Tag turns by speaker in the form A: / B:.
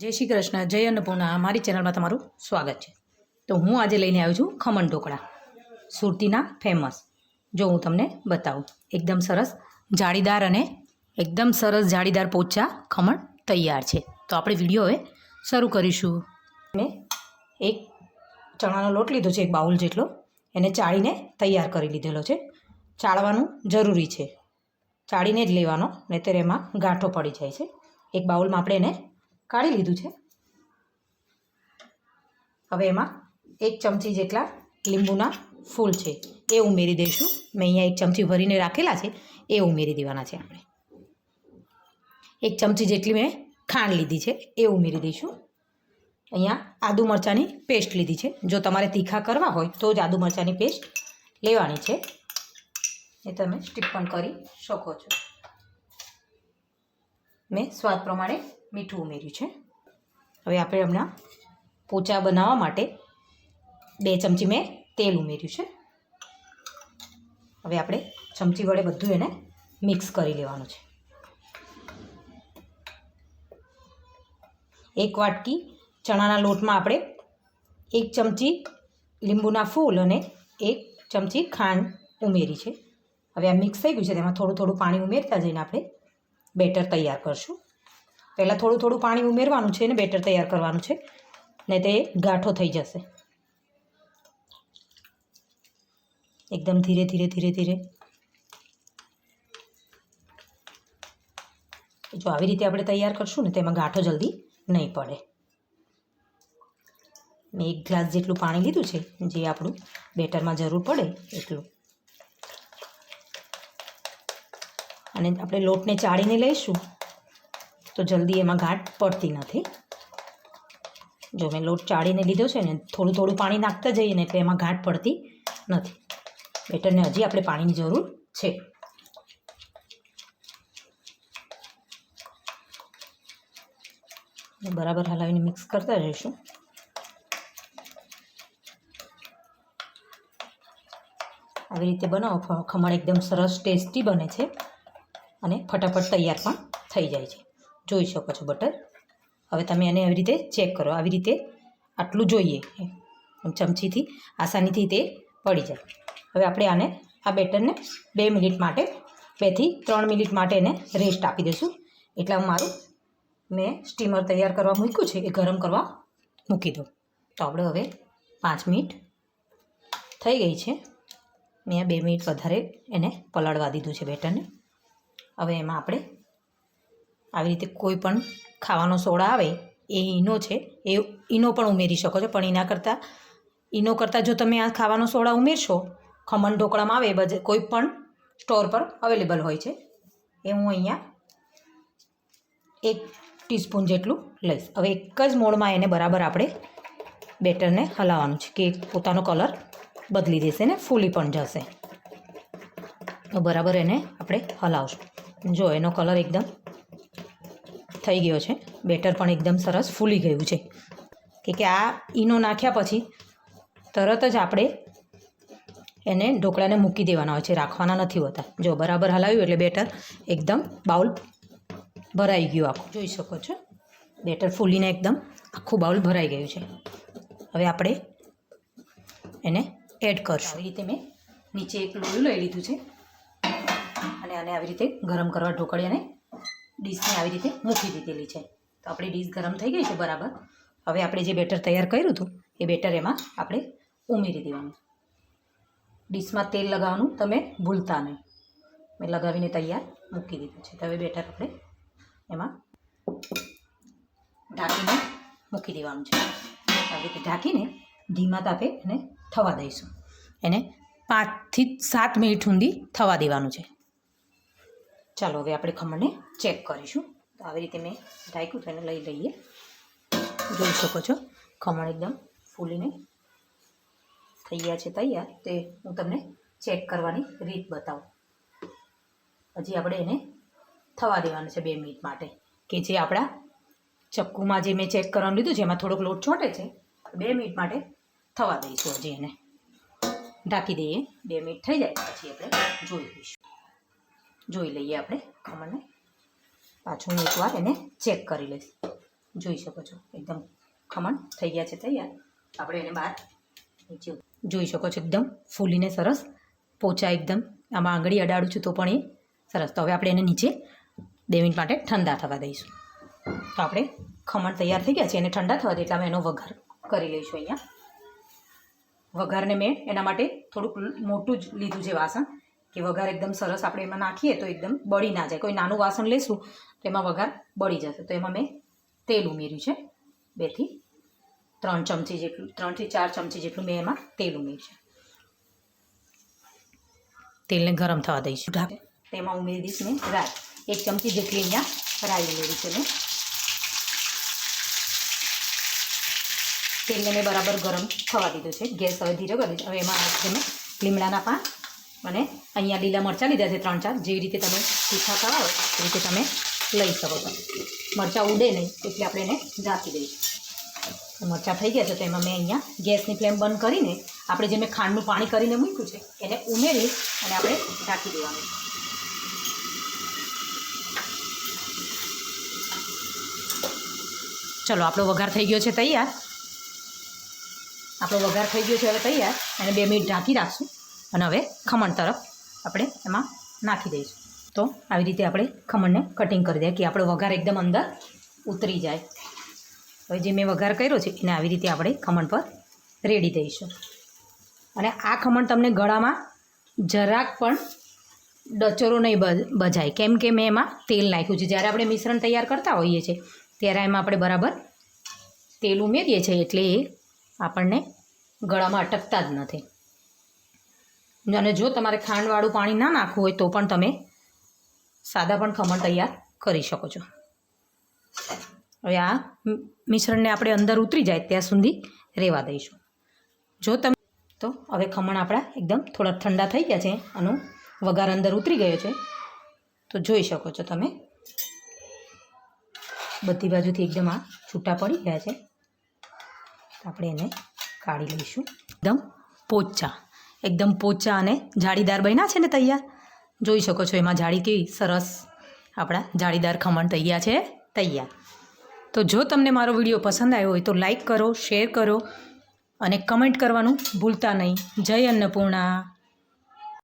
A: જય શ્રી કૃષ્ણ, જય અન્નપૂર્ણા. મારી ચેનલમાં તમારું સ્વાગત છે. તો હું આજે લઈને આવી છું ખમણ ઢોકળા, સુરતીના ફેમસ. જો હું તમને બતાવું, એકદમ સરસ જાળીદાર અને એકદમ સરસ જાળીદાર પોચા ખમણ તૈયાર છે. તો આપણે વિડીયો હવે શરૂ કરીશું. મેં એક ચણાનો લોટ લીધો છે, એક બાઉલ જેટલો. એને ચાળીને તૈયાર કરી લીધેલો છે. ચાળવાનું જરૂરી છે, ચાળીને જ લેવાનો, નહીંતર એમાં ગાંઠો પડી જાય છે. એક બાઉલમાં આપણે એને કાઢી લીધું છે. હવે એમાં 1 ચમચી જેટલા લીંબુના ફૂલ છે એ ઉમેરી દઈશું. મેં અહીંયા 1 ચમચી ભરીને રાખેલા છે, એ ઉમેરી દેવાના છે આપણે. 1 ચમચી જેટલી મેં ખાંડ લીધી છે, એ ઉમેરી દઈશું. અહીંયા આદુ મરચાંની પેસ્ટ લીધી છે. જો તમારે તીખા કરવા હોય તો જ આદુ મરચાંની પેસ્ટ લેવાની છે, એ તમે સ્ટીપ પણ કરી શકો છો. મેં સ્વાદ પ્રમાણે મીઠું ઉમેર્યું છે. હવે આપણે હમણાં પોચા બનાવવા માટે 2 ચમચી મેં તેલ ઉમેર્યું છે. હવે આપણે ચમચી વડે બધું એને મિક્સ કરી લેવાનું છે. 1 વાટકી ચણાના લોટમાં આપણે 1 ચમચી લીંબુના ફૂલ અને 1 ચમચી ખાંડ ઉમેરી છે. હવે આ મિક્સ થઈ ગયું છે, તેમાં થોડું થોડું પાણી ઉમેરતા જઈને આપણે બેટર તૈયાર કરશું. પહેલાં થોડું થોડું પાણી ઉમેરવાનું છે અને બેટર તૈયાર કરવાનું છે, ને તે ગાંઠો થઈ જશે. એકદમ ધીરે ધીરે ધીરે ધીરે. જો આવી રીતે આપણે તૈયાર કરશું ને, તેમાં ગાંઠો જલ્દી નહીં પડે. મેં 1 ગ્લાસ જેટલું પાણી લીધું છે, જે આપણું બેટરમાં જરૂર પડે એટલું. અને આપણે લોટને ચાળીને લઈશું તો જલ્દી એમાં ગાંઠ પડતી નથી. જો મેં લોટ ચાળીને લીધો છે ને, થોડું થોડું પાણી નાખતા જઈએ ને, એટલે એમાં ગાંઠ પડતી નથી. બેટરને હજી આપણે પાણીની જરૂર છે. બરાબર હલાવીને મિક્સ કરતા રહીશું. આવી રીતે બનાવો, ખમણ એકદમ સરસ ટેસ્ટી બને છે અને ફટાફટ તૈયાર પણ થઈ જાય છે. જોઈ શકો છો બટર. હવે તમે એને આવી રીતે ચેક કરો. આવી રીતે આટલું જોઈએ, ચમચીથી આસાનીથી તે પડી જાય. હવે આપણે આને આ બેટરને 2 મિનિટ માટે 2 થી 3 મિનિટ માટે એને રેસ્ટ આપી દઈશું. એટલે મારું મેં સ્ટીમર તૈયાર કરવા મૂક્યું છે, એ ગરમ કરવા મૂકી દો. તો આપણે હવે 5 મિનિટ થઈ ગઈ છે. મેં 2 મિનિટ વધારે એને પલાળવા દીધું છે બેટરને. હવે એમાં આપણે આવી રીતે કોઈ પણ ખાવાનો સોડા આવે, એ ઈનો છે, એ ઈનો પણ ઉમેરી શકો છો. પણ ઈનો કરતાં જો તમે આ ખાવાનો સોડા ઉમેરશો, ખમણ ઢોકળામાં આવે, કોઈ પણ સ્ટોર પર અવેલેબલ હોય છે, એ હું અહીંયા 1 ટીસ્પૂન જેટલું લઈશ. હવે એક જ મોડમાં એને બરાબર આપણે બેટરને હલાવવાનું છે, કે પોતાનો કલર બદલી દેશે ને ફૂલી પણ જશે. તો બરાબર એને આપણે હલાવશું. જો એનો કલર એકદમ થઈ ગયો છે, બેટર પણ એકદમ સરસ ફૂલી ગયું છે. કે આ ઈનો નાખ્યા પછી તરત જ આપણે એને ઢોકળાને મૂકી દેવાના હોય છે, રાખવાના નથી હોતા. જો બરાબર હલાવ્યું એટલે બેટર એકદમ બાઉલ ભરાઈ ગયું આખું. જોઈ શકો છો બેટર ફૂલીને એકદમ આખું બાઉલ ભરાઈ ગયું છે. હવે આપણે એને એડ કરશું. આવી રીતે મેં નીચે એક લોયું લઈ લીધું છે અને આને આવી રીતે ગરમ કરવા ઢોકળિયાને ડીશને આવી રીતે મૂકી દીધેલી છે. તો આપણી ડીશ ગરમ થઈ ગઈ છે બરાબર. હવે આપણે જે બેટર તૈયાર કર્યું હતું, એ બેટર એમાં આપણે ઉમેરી દેવાનું. ડીશમાં તેલ લગાવવાનું તમે ભૂલતા નહીં. મેં લગાવીને તૈયાર મૂકી દીધું છે. તો હવે બેટર આપણે એમાં ઢાંકીને મૂકી દેવાનું છે. આવી રીતે ઢાંકીને ધીમા તાપે એને થવા દઈશું. એને 5 થી 7 મિનિટ સુધી થવા દેવાનું છે. ચાલો હવે આપણે ખમણને ચેક કરીશું. તો આવી રીતે મેં ઢાંક્યું, તો એને લઈ લઈએ. જોઈ શકો છો ખમણ એકદમ ફૂલીને થઈ ગયા છે તૈયાર. તે હું તમને ચેક કરવાની રીત બતાવું. હજી આપણે એને થવા દેવાનું છે 2 મિનિટ માટે, કે જે આપણા ચક્કુમાં જે મેં ચેક કરવાનું લીધું છે, એમાં થોડોક લોટ છોટે છે. 2 મિનિટ માટે થવા દઈશું. હજી એને ઢાંકી દઈએ. 2 મિનિટ થઈ જાય પછી આપણે જોઈ લઈશું. જોઈ લઈએ આપણે ખમણને. પાછું હું એકવાર એને ચેક કરી લઈશ. જોઈ શકો છો એકદમ ખમણ થઈ ગયા છે તૈયાર. આપણે એને બહાર નીચે જોઈ શકો છો એકદમ ફૂલીને સરસ પોચા એકદમ. આમાં આંગળી અડાડું છું તો પણ એ સરસ. તો હવે આપણે એને નીચે 2 મિનિટ માટે ઠંડા થવા દઈશું. તો આપણે ખમણ તૈયાર થઈ ગયા છે. એને ઠંડા થવા દે એટલે અમે એનો વઘાર કરી લઈશું. અહીંયા વઘારને મેં એના માટે થોડુંક મોટું જ લીધું છે વાસણ, કે વઘાર એકદમ સરસ આપણે એમાં નાખીએ તો એકદમ બળી ના જાય. કોઈ નાનું વાસણ લેશું તો એમાં વઘાર બળી જશે. તો એમાં મેં તેલ ઉમેર્યું છે 2 થી 3 ચમચી જેટલું, 3 થી 4 ચમચી જેટલું મેં એમાં તેલ ઉમેર્યું છે. તેલને ગરમ થવા દઈશું. તેમાં ઉમેરી દઈશ મેં રાઈ. 1 ચમચી જેટલી અહીંયા રાઈ ઉમેરી છે મેં. તેલને મેં બરાબર ગરમ થવા દીધું છે. ગેસ હવે ધીરો કરી દીધો. હવે એમાં નાખીએ મેં લીમડાના પાન અને અહીંયા લીલા મરચાં લીધા છે 3-4. જેવી રીતે તમે તીખા ખાવા હોય એ રીતે તમે લઈ શકો છો. મરચાં ઉડે નહીં એટલે આપણે એને ઢાંકી દઈશું. મરચાં થઈ ગયા છે તો એમાં મેં અહીંયા ગેસની ફ્લેમ બંધ કરીને આપણે જે મેં ખાંડનું પાણી કરીને મૂક્યું છે એને ઉમેરી અને આપણે ઢાંકી દેવાનું. ચલો આપણો વઘાર થઈ ગયો છે તૈયાર. આપણો વઘાર થઈ ગયો છે હવે તૈયાર. અને 2 મિનિટ ઢાંકી રાખશું અને હવે ખમણ તરફ આપણે એમાં નાખી દઈશું. તો આવી રીતે આપણે ખમણને કટિંગ કરી દઈએ કે આપણો વઘાર એકદમ અંદર ઉતરી જાય. હવે જે મેં વઘાર કર્યો છે એને આવી રીતે આપણે ખમણ પર રેડી દઈશું. અને આ ખમણ તમને ગળામાં જરાક પણ ડચરો નહીં બજાય, કેમ કે મેં એમાં તેલ નાખ્યું છે. જ્યારે આપણે મિશ્રણ તૈયાર કરતા હોઈએ છીએ ત્યારે એમાં આપણે બરાબર તેલ ઉમેરીએ છીએ એટલે એ આપણને ગળામાં અટકતા જ નથી. અને જો તમારે ખાંડવાળું પાણી ના નાખવું હોય તો પણ તમે સાદા પણ ખમણ તૈયાર કરી શકો છો. હવે આ મિશ્રણને આપણે અંદર ઉતરી જાય ત્યાં સુધી રહેવા દઈશું. જો તમે તો હવે ખમણ આપણા એકદમ થોડા ઠંડા થઈ ગયા છે, આનો વઘાર અંદર ઉતરી ગયો છે. તો જોઈ શકો છો તમે બધી બાજુથી એકદમ આ છૂટા પડી ગયા છે. આપણે એને કાઢી લઈશું. એકદમ પોચા અને જાળીદાર બન્યા છે ને તૈયાર. જોઈ શકો છો એમાં જાળી કેવી સરસ આપણા જાળીદાર ખમણ તૈયાર છે તૈયાર. તો જો તમને મારો વિડીયો પસંદ આવ્યો હોય તો લાઈક કરો, શેર કરો અને કમેન્ટ કરવાનું ભૂલતા નહીં. જય અન્નપૂર્ણા.